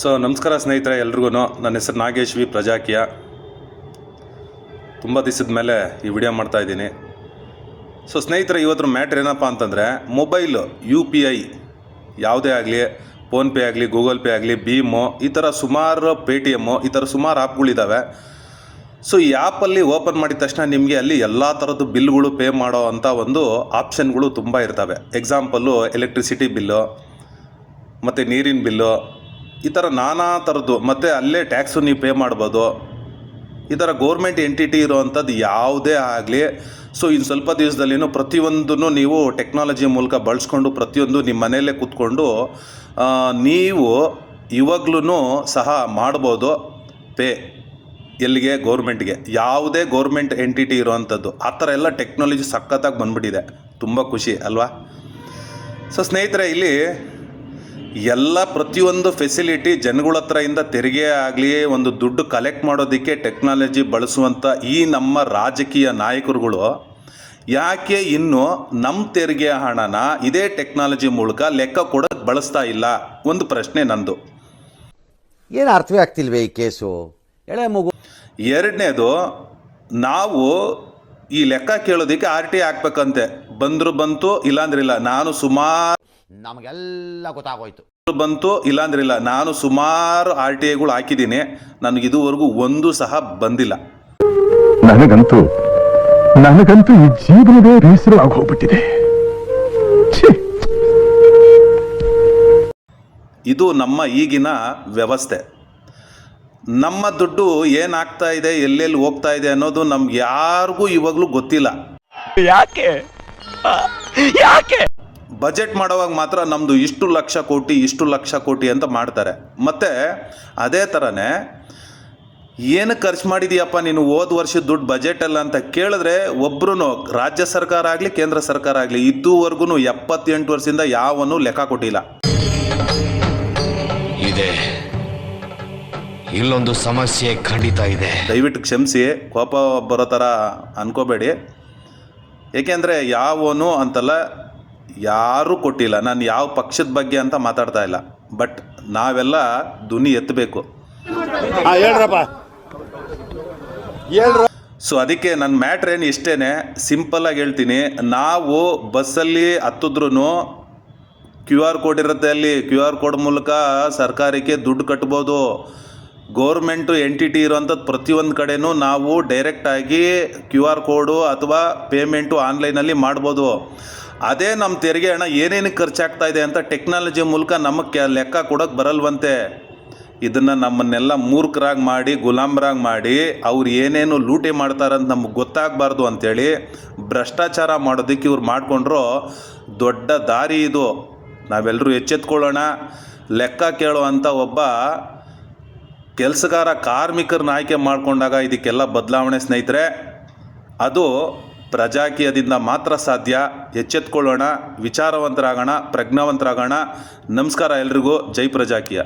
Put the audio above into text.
ನಮಸ್ಕಾರ ಸ್ನೇಹಿತರೆ ಎಲ್ರಿಗೂ. ನನ್ನ ಹೆಸರು ನಾಗೇಶ್ ವಿ ಪ್ರಜಾಕಿಯ. ತುಂಬ ದಿವಸದ ಮೇಲೆ ಈ ವಿಡಿಯೋ ಮಾಡ್ತಾಯಿದ್ದೀನಿ. ಸ್ನೇಹಿತರೆ, ಇವತ್ತರ ಮ್ಯಾಟ್ರ್ ಏನಪ್ಪ ಅಂತಂದರೆ, ಮೊಬೈಲು UPI ಯಾವುದೇ ಆಗಲಿ, ಫೋನ್ಪೇ ಆಗಲಿ, ಗೂಗಲ್ ಪೇ ಆಗಲಿ, ಭೀಮು, ಈ ಥರ ಸುಮಾರು ಪೇಟಿಎಮ್ಮು, ಈ ಥರ ಸುಮಾರು ಆ್ಯಪ್ಗಳಿದ್ದಾವೆ. ಈ ಆ್ಯಪಲ್ಲಿ ಓಪನ್ ಮಾಡಿದ ತಕ್ಷಣ ನಿಮಗೆ ಅಲ್ಲಿ ಎಲ್ಲ ಥರದ್ದು ಬಿಲ್ಗಳು ಪೇ ಮಾಡೋ ಅಂಥ ಒಂದು ಆಪ್ಷನ್ಗಳು ತುಂಬ ಇರ್ತವೆ. ಎಕ್ಸಾಂಪಲ್ಲು ಎಲೆಕ್ಟ್ರಿಸಿಟಿ ಬಿಲ್ಲು ಮತ್ತು ನೀರಿನ ಬಿಲ್ಲು, ಈ ಥರ ನಾನಾ ಥರದ್ದು, ಮತ್ತು ಅಲ್ಲೇ ಟ್ಯಾಕ್ಸು ನೀವು ಪೇ ಮಾಡ್ಬೋದು. ಈ ಥರ ಗೋರ್ಮೆಂಟ್ ಎಂಟಿಟಿ ಇರೋವಂಥದ್ದು ಯಾವುದೇ ಆಗಲಿ, ಇನ್ನು ಸ್ವಲ್ಪ ದಿವಸದಲ್ಲಿನೂ ಪ್ರತಿಯೊಂದನ್ನು ನೀವು ಟೆಕ್ನಾಲಜಿ ಮೂಲಕ ಬಳಸ್ಕೊಂಡು ಪ್ರತಿಯೊಂದು ನಿಮ್ಮ ಮನೆಯಲ್ಲೇ ಕೂತ್ಕೊಂಡು ನೀವು ಇವಾಗ್ಲೂ ಸಹ ಮಾಡ್ಬೋದು ಪೇ. ಎಲ್ಲಿಗೆ? ಗೌರ್ಮೆಂಟ್ಗೆ. ಯಾವುದೇ ಗೌರ್ಮೆಂಟ್ ಎಂಟಿಟಿ ಇರೋವಂಥದ್ದು ಆ ಥರ ಎಲ್ಲ ಟೆಕ್ನಾಲಜಿ ಸಖತ್ತಾಗಿ ಬಂದ್ಬಿಟ್ಟಿದೆ. ತುಂಬ ಖುಷಿ ಅಲ್ವಾ? ಸ್ನೇಹಿತರೆ, ಇಲ್ಲಿ ಎಲ್ಲ ಪ್ರತಿಯೊಂದು ಫೆಸಿಲಿಟಿ ಜನಗಳ ಹತ್ರದಿಂದ ತೆರಿಗೆ ಆಗಲಿ, ಒಂದು ದುಡ್ಡು ಕಲೆಕ್ಟ್ ಮಾಡೋದಕ್ಕೆ ಟೆಕ್ನಾಲಜಿ ಬಳಸುವಂಥ ಈ ನಮ್ಮ ರಾಜಕೀಯ ನಾಯಕರುಗಳು ಯಾಕೆ ಇನ್ನೂ ನಮ್ಮ ತೆರಿಗೆ ಹಣನ ಇದೇ ಟೆಕ್ನಾಲಜಿ ಮೂಲಕ ಲೆಕ್ಕ ಕೊಡೋಕ್ಕೆ ಬಳಸ್ತಾ ಇಲ್ಲ? ಒಂದು ಪ್ರಶ್ನೆ ನಂದು. ಏನು ಅರ್ಥವೇ ಆಗ್ತಿಲ್ವೇ ಈ ಕೇಸು? ಎಳೆ ಮಗು. ಎರಡನೇದು, ನಾವು ಈ ಲೆಕ್ಕ ಕೇಳೋದಕ್ಕೆ RT ಹಾಕ್ಬೇಕಂತೆ. ಬಂದರೂ ಬಂತು, ಇಲ್ಲಾಂದ್ರಿಲ್ಲ. ನಮಗೆಲ್ಲ ಗೊತ್ತಾಗೋಯ್ತು. ಇಲ್ಲಾಂದ್ರಿಲ್ಲ. ನಾನು ಸುಮಾರು RTIಗಳು ಹಾಕಿದ್ದೀನಿ. ನನಗೆ ಇದುವರೆಗೂ ಒಂದು ಸಹ ಬಂದಿಲ್ಲ. ನನಗಂತೂ ಈ ಜೀವನವೇ ಬೇಸರ ಆಗೋಗ್ಬಿಟ್ಟಿದೆ. ಇದು ನಮ್ಮ ಈಗಿನ ವ್ಯವಸ್ಥೆ. ನಮ್ಮ ದುಡ್ಡು ಏನಾಗ್ತಾ ಇದೆ, ಎಲ್ಲೆಲ್ಲಿ ಹೋಗ್ತಾ ಇದೆ ಅನ್ನೋದು ನಮ್ಗೆ ಯಾರಿಗೂ ಇವಾಗಲೂ ಗೊತ್ತಿಲ್ಲ. ಯಾಕೆ ಬಜೆಟ್ ಮಾಡುವಾಗ ಮಾತ್ರ ನಮ್ಮದು ಇಷ್ಟು ಲಕ್ಷ ಕೋಟಿ ಅಂತ ಮಾಡ್ತಾರೆ. ಮತ್ತು ಅದೇ ಥರನೇ ಏನಕ್ಕೆ ಖರ್ಚು ಮಾಡಿದೀಯಪ್ಪ ನೀನು ಹೋದ ವರ್ಷದ ದುಡ್ಡು ಬಜೆಟಲ್ಲ ಅಂತ ಕೇಳಿದ್ರೆ ಒಬ್ಬರೂ, ರಾಜ್ಯ ಸರ್ಕಾರ ಆಗಲಿ ಕೇಂದ್ರ ಸರ್ಕಾರ ಆಗಲಿ, ಇದುವರೆಗೂ 78 ವರ್ಷದಿಂದ ಯಾವನು ಲೆಕ್ಕ ಕೊಟ್ಟಿಲ್ಲ. ಇದೆ, ಇಲ್ಲೊಂದು ಸಮಸ್ಯೆ ಖಂಡಿತ ಇದೆ. ದಯವಿಟ್ಟು ಕ್ಷಮಿಸಿ, ಕೋಪ ಬರೋ ಥರ ಅನ್ಕೋಬೇಡಿ. ಏಕೆಂದರೆ ಯಾವನು ಅಂತಲ್ಲ, ಯಾರೂ ಕೊಟ್ಟಿಲ್ಲ. ನಾನು ಯಾವ ಪಕ್ಷದ ಬಗ್ಗೆ ಅಂತ ಮಾತಾಡ್ತಾ ಇಲ್ಲ, ಬಟ್ ನಾವೆಲ್ಲ ಧ್ವನಿ ಎತ್ತಬೇಕು. ಅದಕ್ಕೆ ನನ್ನ ಮ್ಯಾಟ್ರ್ ಏನು ಇಷ್ಟೇ, ಸಿಂಪಲ್ಲಾಗಿ ಹೇಳ್ತೀನಿ. ನಾವು ಬಸ್ಸಲ್ಲಿ ಹತ್ತಿದ್ರೂ QR ಕೋಡ್ ಇರುತ್ತೆ. ಅಲ್ಲಿ QR ಕೋಡ್ ಮೂಲಕ ಸರ್ಕಾರಕ್ಕೆ ದುಡ್ಡು ಕಟ್ಬೋದು. ಗೌರ್ಮೆಂಟು ಎಂಟಿಟಿ ಇರೋವಂಥದ್ದು ಪ್ರತಿಯೊಂದು ಕಡೆನೂ ನಾವು ಡೈರೆಕ್ಟಾಗಿ QR ಕೋಡು ಅಥವಾ ಪೇಮೆಂಟು ಆನ್ಲೈನಲ್ಲಿ ಮಾಡ್ಬೋದು. ಅದೇ ನಮ್ಮ ತೆರಿಗೆ ಹಣ ಏನೇನಕ್ಕೆ ಖರ್ಚಾಗ್ತಾ ಇದೆ ಅಂತ ಟೆಕ್ನಾಲಜಿ ಮೂಲಕ ನಮಗೆ ಲೆಕ್ಕ ಕೊಡೋಕ್ಕೆ ಬರಲ್ವಂತೆ. ಇದನ್ನು ನಮ್ಮನ್ನೆಲ್ಲ ಮೂರ್ಖರಾಗಿ ಮಾಡಿ, ಗುಲಾಮರಾಗಿ ಮಾಡಿ, ಅವ್ರು ಏನೇನು ಲೂಟಿ ಮಾಡ್ತಾರಂತ ನಮಗೆ ಗೊತ್ತಾಗಬಾರ್ದು ಅಂಥೇಳಿ ಭ್ರಷ್ಟಾಚಾರ ಮಾಡೋದಕ್ಕೆ ಇವ್ರು ಮಾಡಿಕೊಂಡ್ರು ದೊಡ್ಡ ದಾರಿ ಇದು. ನಾವೆಲ್ಲರೂ ಎಚ್ಚೆತ್ಕೊಳ್ಳೋಣ. ಲೆಕ್ಕ ಕೇಳುವಂಥ ಒಬ್ಬ ಕೆಲಸಗಾರ ಕಾರ್ಮಿಕರನ್ನ ಆಯ್ಕೆ ಮಾಡಿಕೊಂಡಾಗ ಇದಕ್ಕೆಲ್ಲ ಬದಲಾವಣೆ ಸ್ನೇಹಿತರೆ. ಅದು ಪ್ರಜಾಕೀಯದಿಂದ ಮಾತ್ರ ಸಾಧ್ಯ. ಎಚ್ಚೆತ್ಕೊಳ್ಳೋಣ, ವಿಚಾರವಂತರಾಗೋಣ, ಪ್ರಜ್ಞಾವಂತರಾಗೋಣ. ನಮಸ್ಕಾರ ಎಲ್ರಿಗೂ. ಜೈ ಪ್ರಜಾಕೀಯ.